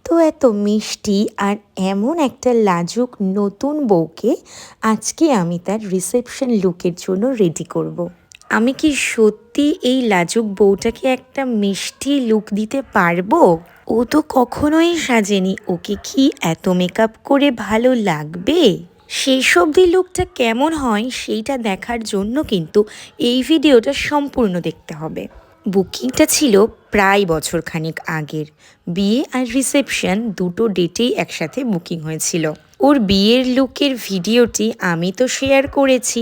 এত এত মিষ্টি আর এমন একটা লাজুক নতুন বউকে আজকে আমি তার রিসেপশন লুকের জন্য রেডি করব। আমি কি সত্যি এই লাজুক বউটাকে একটা মিষ্টি লুক দিতে পারবো? ও তো কখনোই সাজেনি, ওকে কি এত মেকআপ করে ভালো লাগবে? শেষ অবধি লুকটা কেমন হয় সেইটা দেখার জন্য কিন্তু এই ভিডিওটা সম্পূর্ণ দেখতে হবে। বুকিংটা ছিল প্রায় বছরখানেক আগের। বিয়ে আর রিসেপশন দুটো ডেটেই একসাথে বুকিং হয়েছিল। ওর বিয়ের লুকের ভিডিওটি আমি তো শেয়ার করেছি।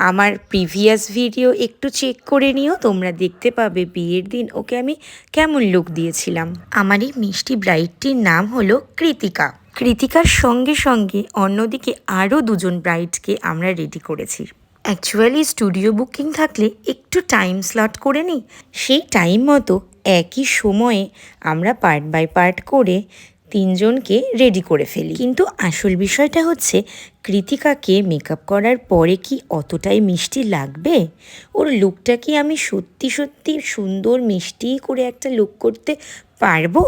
আমার প্রিভিয়াস ভিডিও একটু চেক করে নিও, তোমরা দেখতে পাবে বিয়ের দিন ওকে আমি কেমন লুক দিয়েছিলাম। আমার এই মিষ্টি ব্রাইডটির নাম হলো কৃতিকা। কৃতিকার সঙ্গে সঙ্গে অন্যদিকে আরও দুজন ব্রাইডকে আমরা রেডি করেছি। অ্যাকচুয়ালি স্টুডিও বুকিং থাকলে একটু টাইম স্লট করে নিই, সেই টাইম মতো একই সময়ে আমরা পার্ট বাই পার্ট করে তিনজনকে রেডি করে ফেলি। কিন্তু আসল বিষয়টা হচ্ছে কৃতিকাকে মেকআপ করার পরে কি অতটাই মিষ্টি লাগবে? ওর লুকটা কি আমি সত্যি সত্যি সুন্দর মিষ্টি করে একটা লুক করতে পারবো?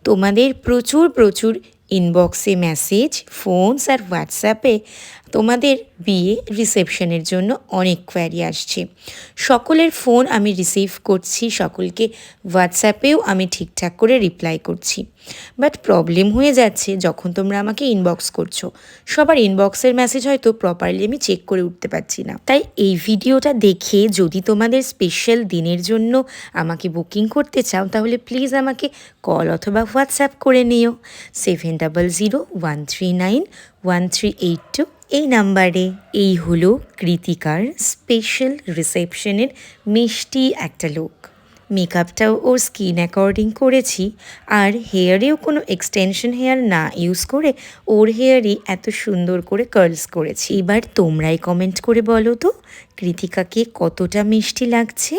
তোমাদের প্রচুর প্রচুর ইনবক্সে মেসেজ, ফোনস আর হোয়াটসঅ্যাপে তোমাদের বিয়ে রিসেপশনের জন্য অনেক কোয়ারি আসছে। সকলের ফোন আমি রিসিভ করছি, সকলকে হোয়াটসঅ্যাপেও আমি ঠিকঠাক করে রিপ্লাই করছি। বাট প্রবলেম হয়ে যাচ্ছে যখন তোমরা আমাকে ইনবক্স করছো, সবার ইনবক্সের মেসেজ হয়তো প্রপারলি আমি চেক করে উঠতে পারছি না। তাই এই ভিডিওটা দেখে যদি তোমাদের স্পেশাল দিনের জন্য আমাকে বুকিং করতে চাও তাহলে প্লিজ আমাকে কল অথবা হোয়াটসঅ্যাপ করে নিও 7001391382 এই নাম্বারে। এই হলো কৃতিকার স্পেশাল রিসেপশনের মিষ্টি একটা লুক। মেকআপটাও ওর স্কিন অ্যাকর্ডিং করেছি, আর হেয়ারেও কোনো এক্সটেনশন হেয়ার না ইউজ করে ওর হেয়ারই এত সুন্দর করে কার্লস করেছি। এবার তোমরাই কমেন্ট করে বলো তো কৃতিকাকে কতটা মিষ্টি লাগছে,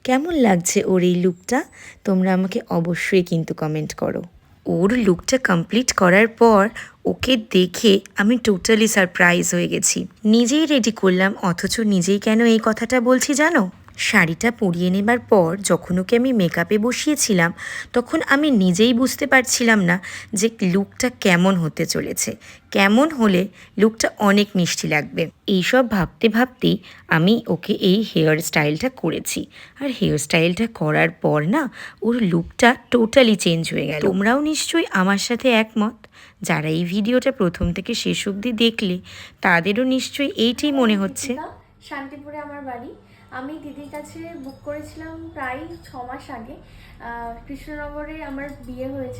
কেমন লাগছে ওর এই লুকটা? তোমরা আমাকে অবশ্যই কিন্তু কমেন্ট করো। ওর লুকটা কমপ্লিট করার পর ওকে দেখে আমি টোটালি সারপ্রাইজ হয়ে গেছি। নিজেই রেডি করলাম অথচ নিজেই কেন এই কথাটা বলছি জানো? শাড়িটা পরিয়ে নেবার পর যখন ওকে আমি মেকআপে বসিয়েছিলাম তখন আমি নিজেই বুঝতে পারছিলাম না যে লুকটা কেমন হতে চলেছে, কেমন হলে লুকটা অনেক মিষ্টি লাগবে। এইসব ভাবতে ভাবতেই আমি ওকে এই হেয়ার স্টাইলটা করেছি, আর হেয়ার স্টাইলটা করার পর না ওর লুকটা টোটালি চেঞ্জ হয়ে গেল। তোমরাও নিশ্চয়ই আমার সাথে একমত। যারা এই ভিডিওটা প্রথম থেকে শেষ অবধি দেখলে তাদেরও নিশ্চয়ই এইটাই মনে হচ্ছে। শান্তিপুরে আমার বাড়ি। আমি দিদির কাছে বুক করেছিলাম প্রায় 6 মাস আগে। কৃষ্ণনগরে আমার বিয়ে হয়েছে।